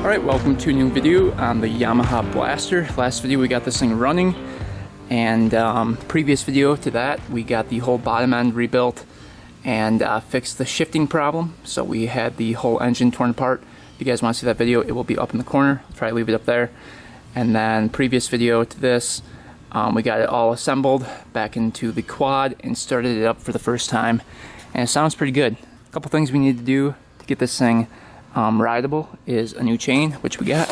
Alright, welcome to a new video on the Yamaha Blaster. Last video we got this thing running, and previous video to that we got the whole bottom end rebuilt and fixed the shifting problem. So we had the whole engine torn apart. If you guys want to see that video, it will be up in the corner. I'll try to leave it up there. And then previous video to this, we got it all assembled back into the quad and started it up for the first time, and it sounds pretty good. A couple things we need to do to get this thing rideable is a new chain, which we got.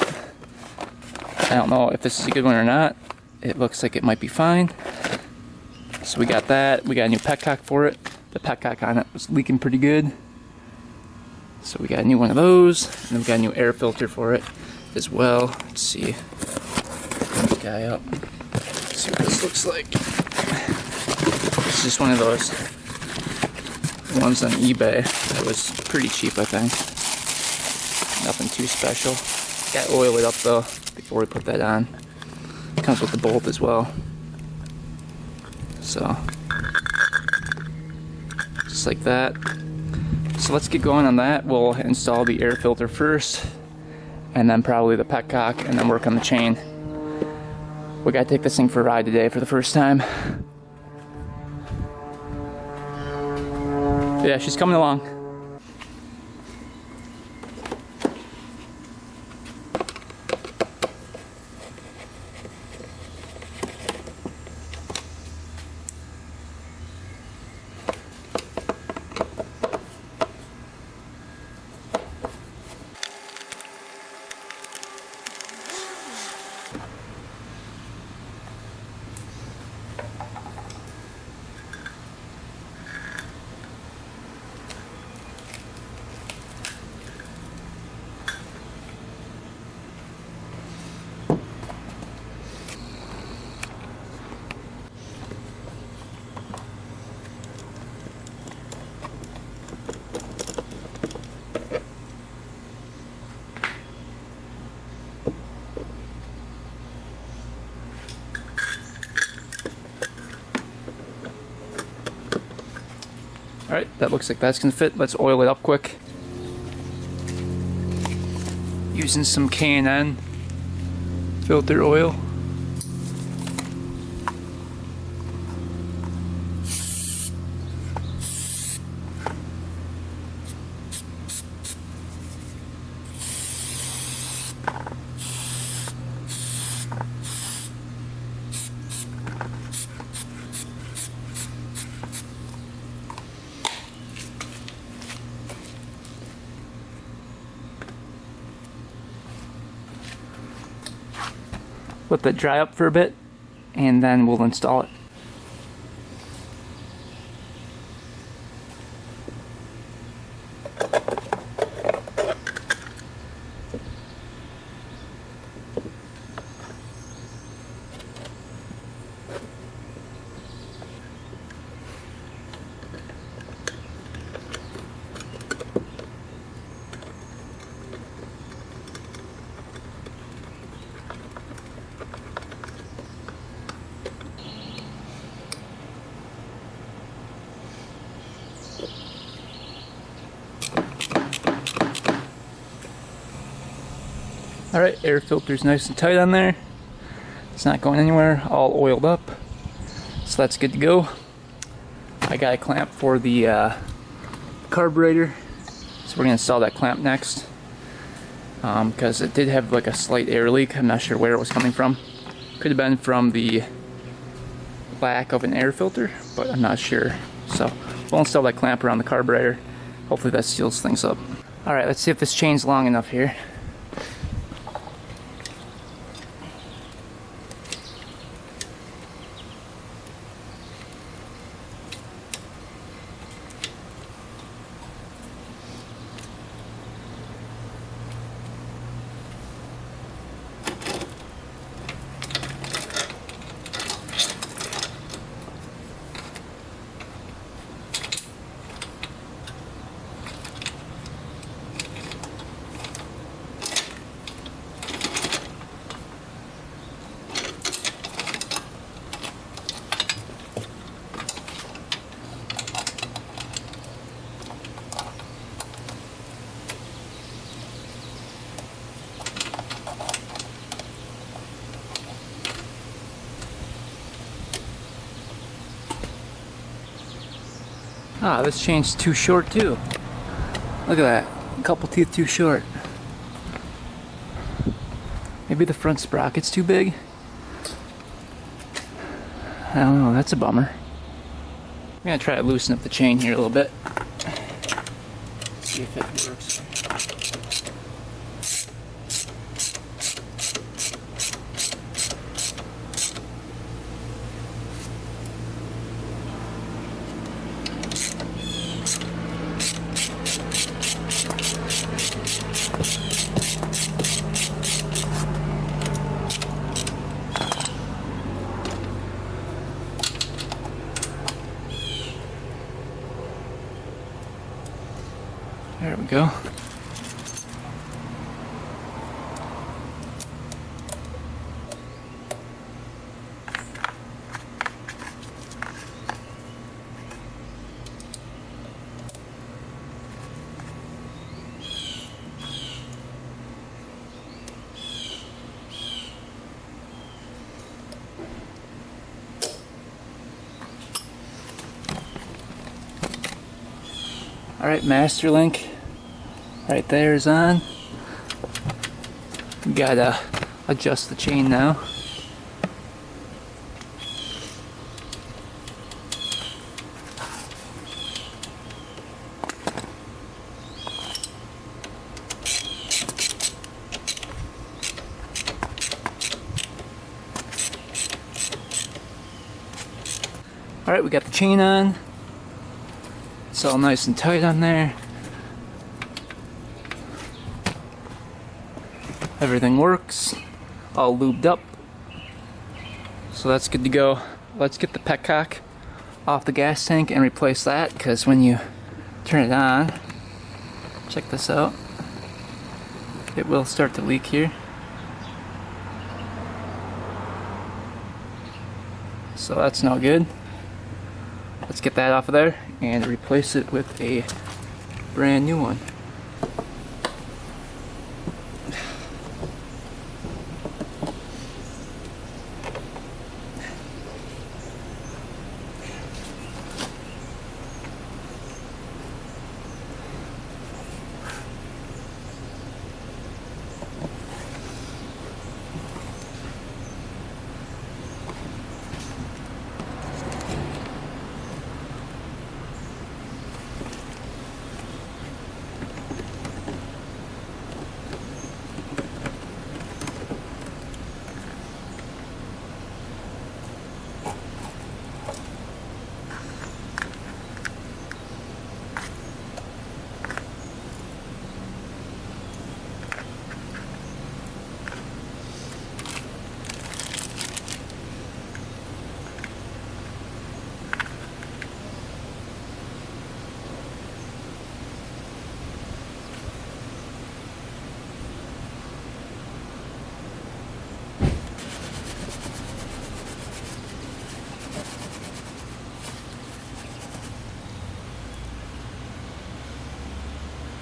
I don't know if this is a good one or not. It looks like it might be fine. So we got that. We got a new petcock for it. The petcock on it was leaking pretty good, so we got a new one of those. And then we got a new air filter for it as well. Let's see. Put this guy up. Let's see what this looks like. It's just one of those ones on eBay that was pretty cheap, I think. Nothing too special. Got to oil it up though before we put that on. It comes with the bolt as well. So just like that. So let's get going on that. We'll install the air filter first, and then probably the petcock, and then work on the chain. We gotta take this thing for a ride today for the first time. Yeah, she's coming along. Alright, that looks like that's going to fit. Let's oil it up quick. Using some K&N filter oil. Let that dry up for a bit, and then we'll install it. Alright, air filter's nice and tight on there. It's not going anywhere, all oiled up. So that's good to go. I got a clamp for the carburetor, so we're going to install that clamp next. Because it did have like a slight air leak. I'm not sure where it was coming from. Could have been from the lack of an air filter, but I'm not sure. So we'll install that clamp around the carburetor. Hopefully that seals things up. Alright, let's see if this chain's long enough here. Ah, this chain's too short too. Look at that. A couple teeth too short. Maybe the front sprocket's too big? I don't know, that's a bummer. I'm gonna try to loosen up the chain here a little bit. See if it works. There we go. Alright, master link right there is on. We gotta adjust the chain now. Alright, we got the chain on. It's all nice and tight on there. Everything works, all lubed up, so that's good to go. Let's get the petcock off the gas tank and replace that, because when you turn it on, check this out, it will start to leak here. So that's no good. Let's get that off of there and replace it with a brand new one.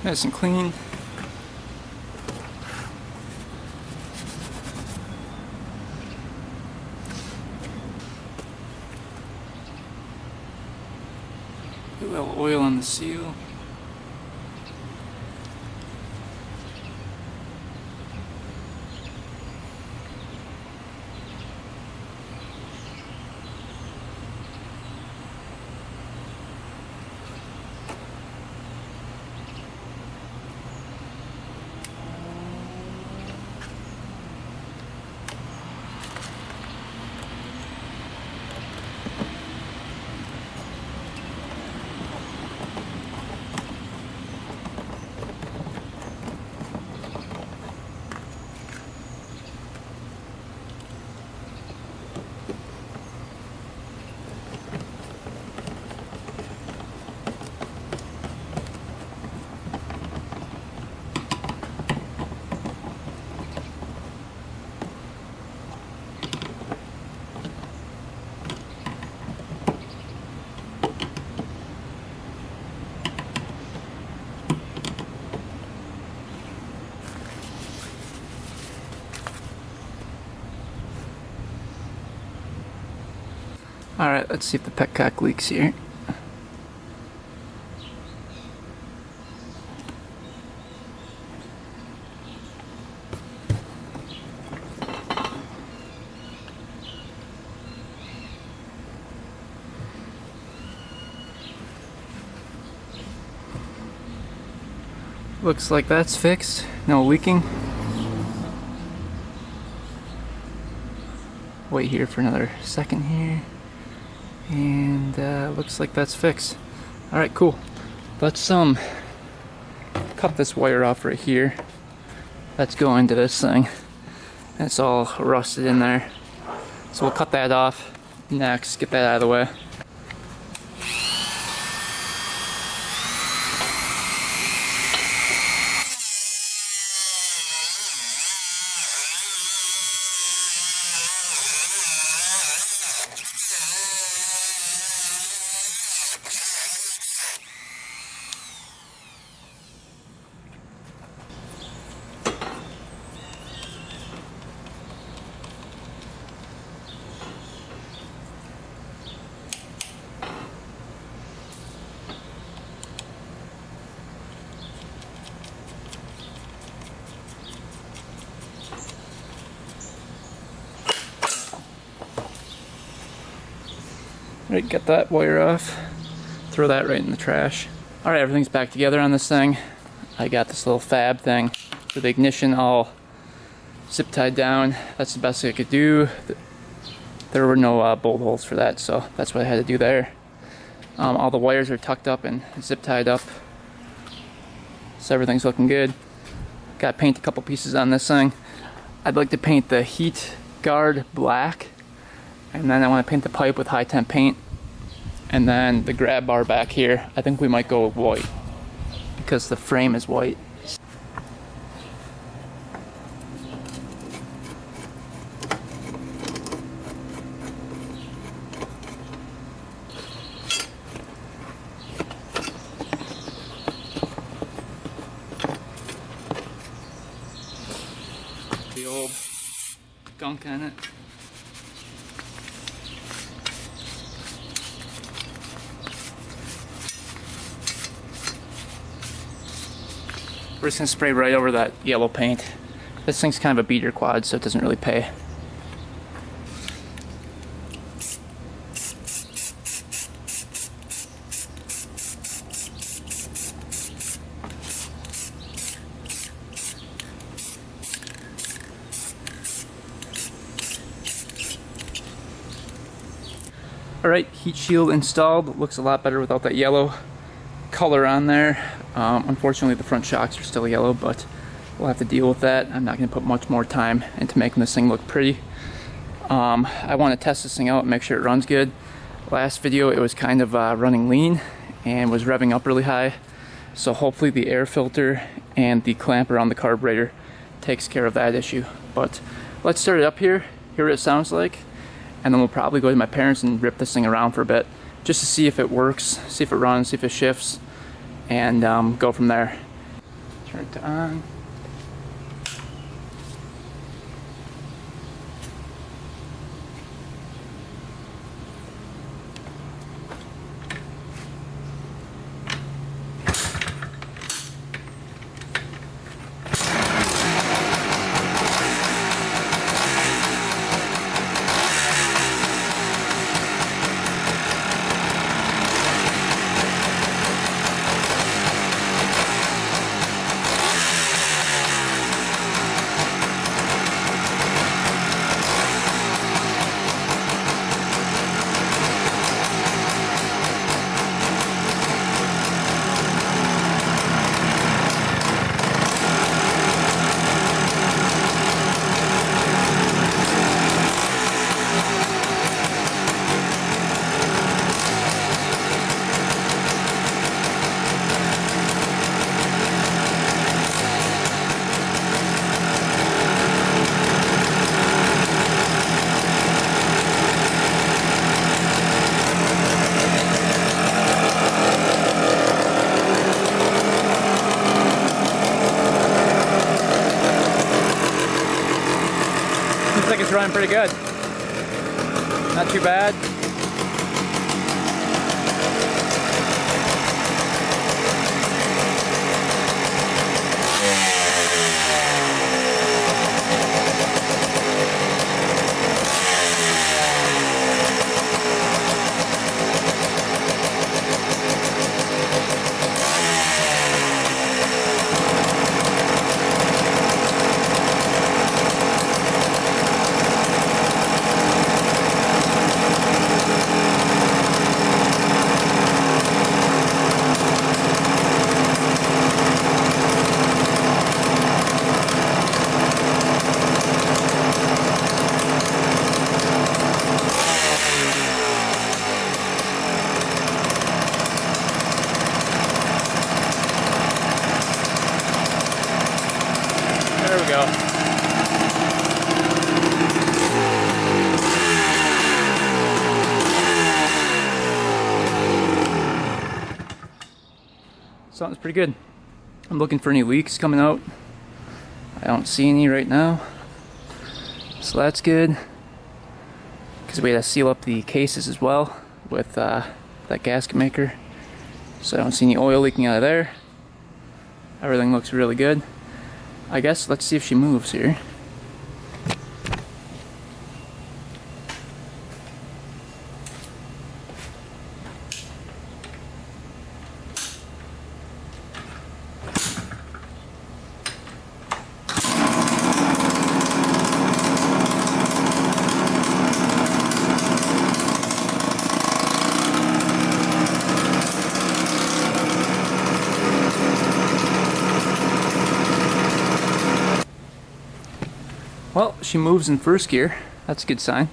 Nice and clean. A little oil on the seal. Alright, let's see if the petcock leaks here. Looks like that's fixed. No leaking. Wait here for another second here. And looks like that's fixed. Alright, cool. Let's cut this wire off right here. Let's go into this thing. And it's all rusted in there. So we'll cut that off next, get that out of the way. Alright, get that wire off. Throw that right in the trash. Alright, everything's back together on this thing. I got this little fab thing for the ignition all zip tied down. That's the best I could do. There were no bolt holes for that, so that's what I had to do there. All the wires are tucked up and zip tied up, so everything's looking good. Got to paint a couple pieces on this thing. I'd like to paint the heat guard black, and then I want to paint the pipe with high temp paint, and then the grab bar back here, I think we might go with white because the frame is white. The old gunk on it. We're just gonna spray right over that yellow paint. This thing's kind of a beater quad, so it doesn't really pay. Alright, heat shield installed. Looks a lot better without that yellow color on there. Unfortunately the front shocks are still yellow, but we'll have to deal with that. I'm not going to put much more time into making this thing look pretty. I want to test this thing out and make sure it runs good. Last video it was kind of running lean and was revving up really high, so hopefully the air filter and the clamp around the carburetor takes care of that issue. But let's start it up here, hear what it sounds like, and then we'll probably go to my parents and rip this thing around for a bit just to see if it works, see if it runs, see if it shifts, and go from there. Turn it on. Looks like it's running pretty good. Not too bad. we go. Something's pretty good. I'm looking for any leaks coming out. I don't see any right now. So that's good. Because we had to seal up the cases as well with that gasket maker. So I don't see any oil leaking out of there. Everything looks really good. I guess let's see if she moves here. Well, she moves in first gear. That's a good sign.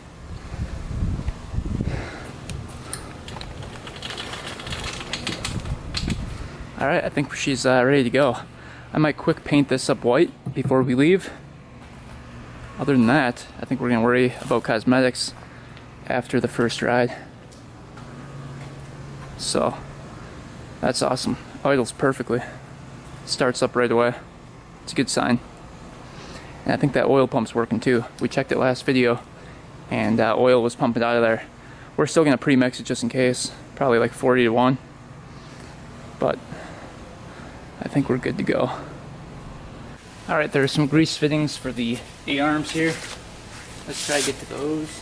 Alright, I think she's ready to go. I might quick paint this up white before we leave. Other than that, I think we're going to worry about cosmetics after the first ride. So, that's awesome. Idles perfectly. Starts up right away. It's a good sign. And I think that oil pump's working too. We checked it last video and oil was pumping out of there. We're still going to pre-mix it just in case. Probably like 40 to 1. But I think we're good to go. Alright, there are some grease fittings for the A-arms here. Let's try to get to those.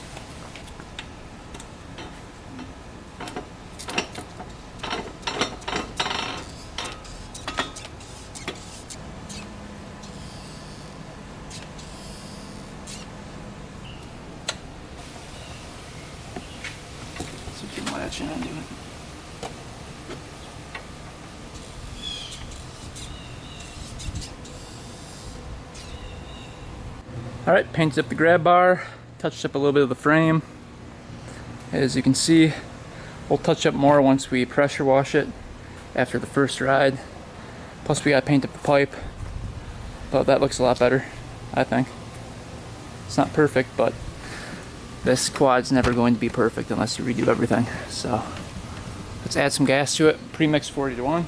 Alright, painted up the grab bar, touched up a little bit of the frame. As you can see, we'll touch up more once we pressure wash it after the first ride. Plus we gotta paint up the pipe, but that looks a lot better, I think. It's not perfect, but this quad's never going to be perfect unless you redo everything. So let's add some gas to it, pre-mix 40 to 1.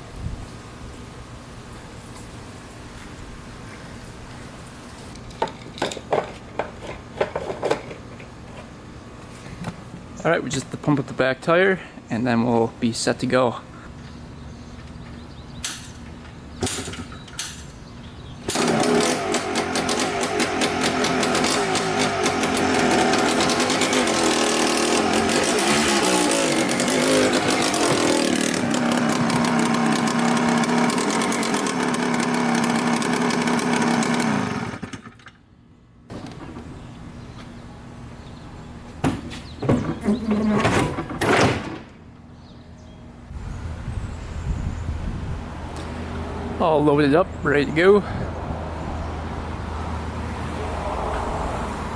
Alright, we just have to pump up the back tire and then we'll be set to go. All loaded up, ready to go.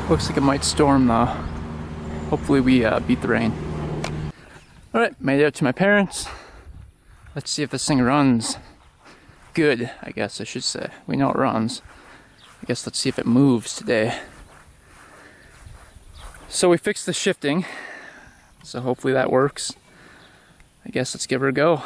Looks like it might storm though. Hopefully we beat the rain. Alright, made it out to my parents. Let's see if this thing runs good, I guess I should say. We know it runs. I guess let's see if it moves today. So we fixed the shifting, so hopefully that works. I guess let's give her a go.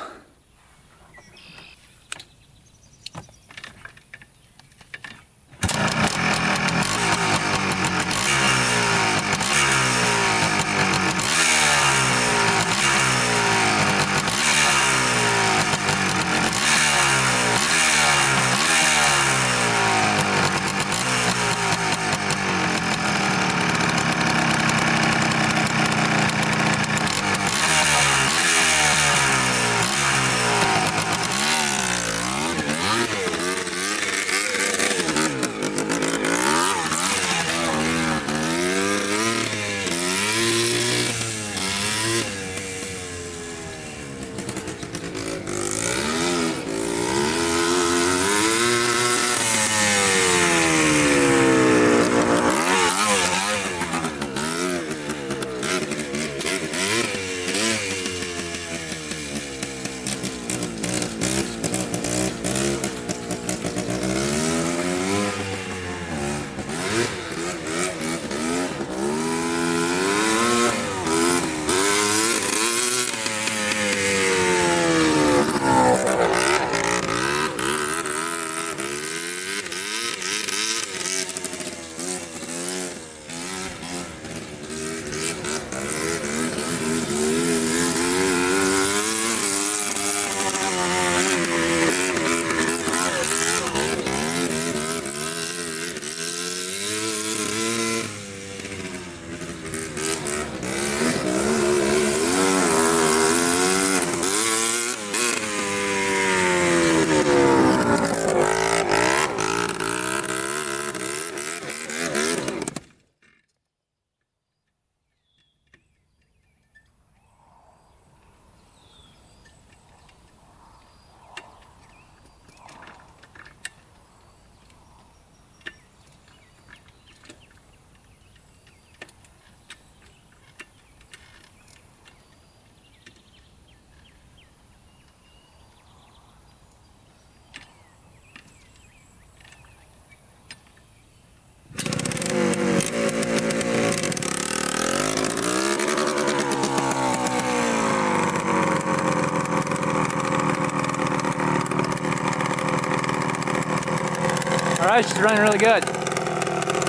Alright, she's running really good.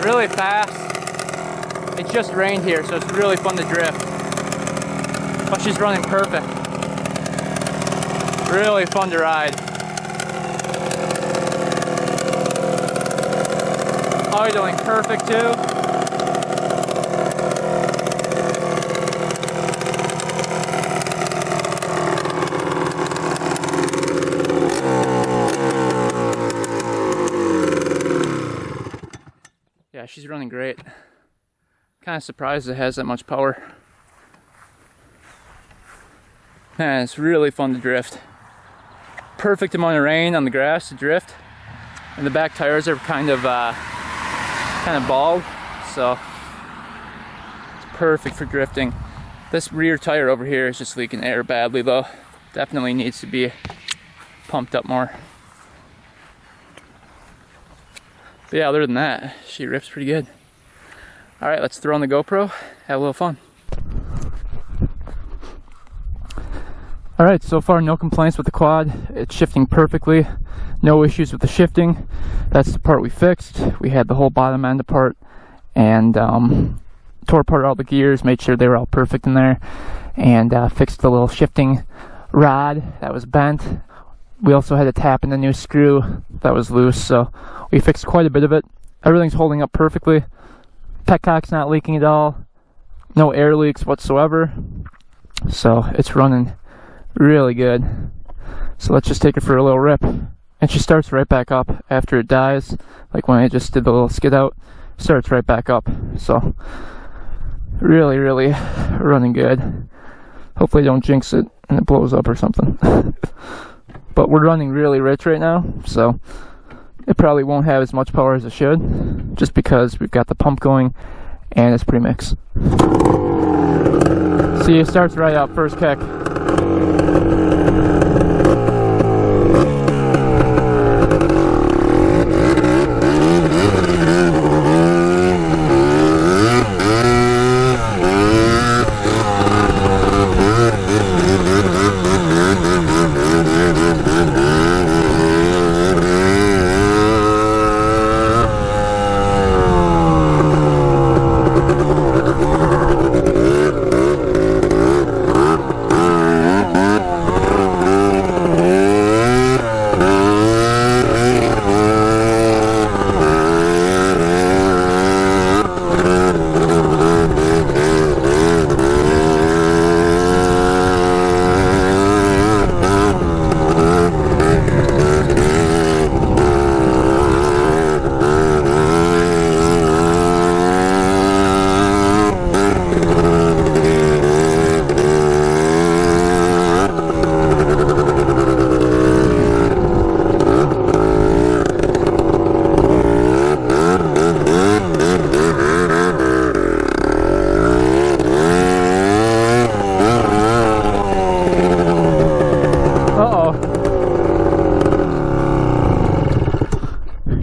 Really fast. It just rained here, so it's really fun to drift. But she's running perfect. Really fun to ride. Idling perfect too. Yeah, she's running great. Kind of surprised it has that much power. Man, it's really fun to drift. Perfect amount of rain on the grass to drift. And the back tires are kind of bald, so it's perfect for drifting. This rear tire over here is just leaking air badly though. Definitely needs to be pumped up more. But yeah, other than that, she rips pretty good. Alright, let's throw on the GoPro, have a little fun. Alright, so far no complaints with the quad. It's shifting perfectly. No issues with the shifting. That's the part we fixed. We had the whole bottom end apart and tore apart all the gears, made sure they were all perfect in there, and fixed the little shifting rod that was bent. We also had to tap in the new screw that was loose, so we fixed quite a bit of it. Everything's holding up perfectly. Petcock's not leaking at all. No air leaks whatsoever. So it's running really good. So let's just take it for a little rip. And she starts right back up after it dies. Like when I just did the little skid out, starts right back up. So really, really running good. Hopefully don't jinx it and it blows up or something. But we're running really rich right now, so it probably won't have as much power as it should, just because we've got the pump going and it's pre-mix. See, it starts right up, first kick.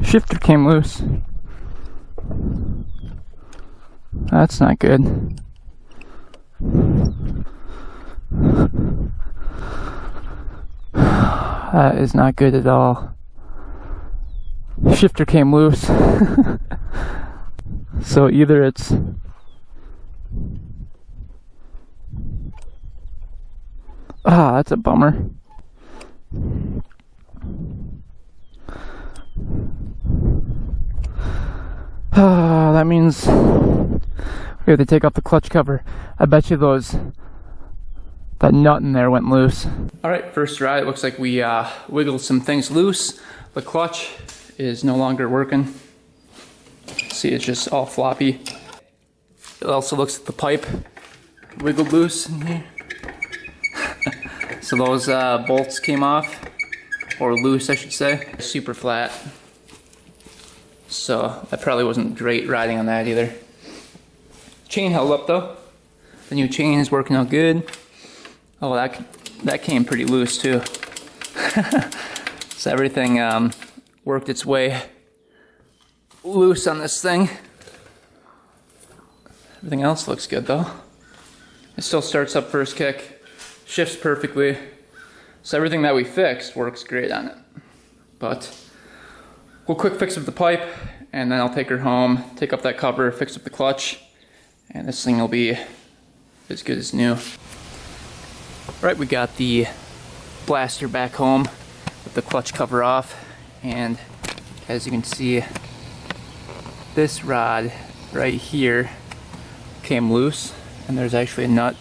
Shifter came loose. That's not good. That is not good at all. Shifter came loose. So either it's that's a bummer. That means we have to take off the clutch cover. I bet you that nut in there went loose. Alright, first ride, it looks like we wiggled some things loose. The clutch is no longer working. See, it's just all floppy. It also looks like the pipe wiggled loose in here. So those bolts came off, or loose I should say. Super flat. So that probably wasn't great riding on that either. Chain held up though. The new chain is working out good. Oh, that came pretty loose too. So everything worked its way loose on this thing. Everything else looks good though. It still starts up first kick, shifts perfectly. So everything that we fixed works great on it. But we'll quick fix up the pipe, and then I'll take her home, take up that cover, fix up the clutch, and this thing will be as good as new. Right, we got the Blaster back home with the clutch cover off, and as you can see, this rod right here came loose, and there's actually a nut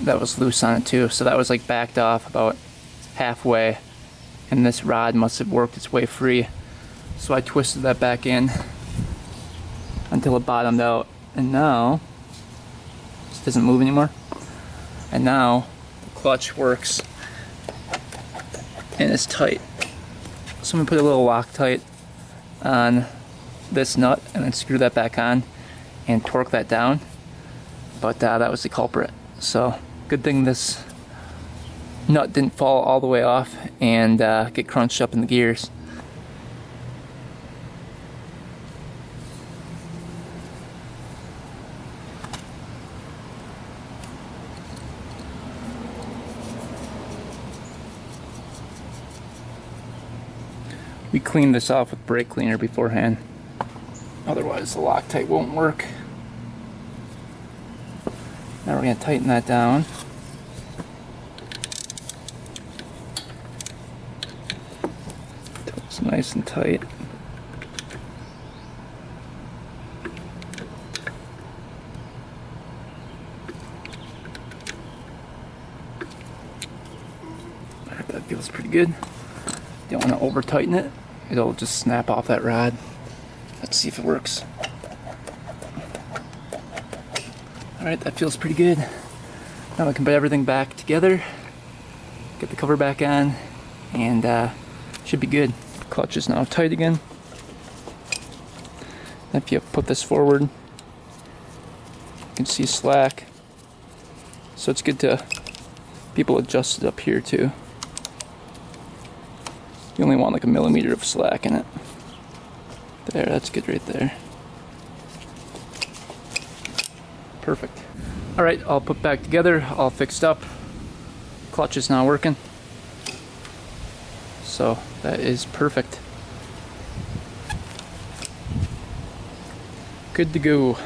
that was loose on it too, so that was like backed off about halfway, and this rod must have worked its way free. So I twisted that back in until it bottomed out, and now it doesn't move anymore. And now the clutch works and is tight. So I'm gonna put a little Loctite on this nut and then screw that back on and torque that down. But that was the culprit. So good thing this nut didn't fall all the way off and get crunched up in the gears. We cleaned this off with brake cleaner beforehand, otherwise the Loctite won't work. Now we're going to tighten that down. Until it's nice and tight. Alright, that feels pretty good. Don't want to over tighten it. It'll just snap off that rod. Let's see if it works. Alright, that feels pretty good. Now we can put everything back together, get the cover back on, and should be good. Clutch is now tight again. If you put this forward, you can see slack. So it's good to people adjust it up here too. You only want like a millimeter of slack in it. There, that's good right there. Perfect. Alright, all put back together, all fixed up. Clutch is now working. So that is perfect. Good to go.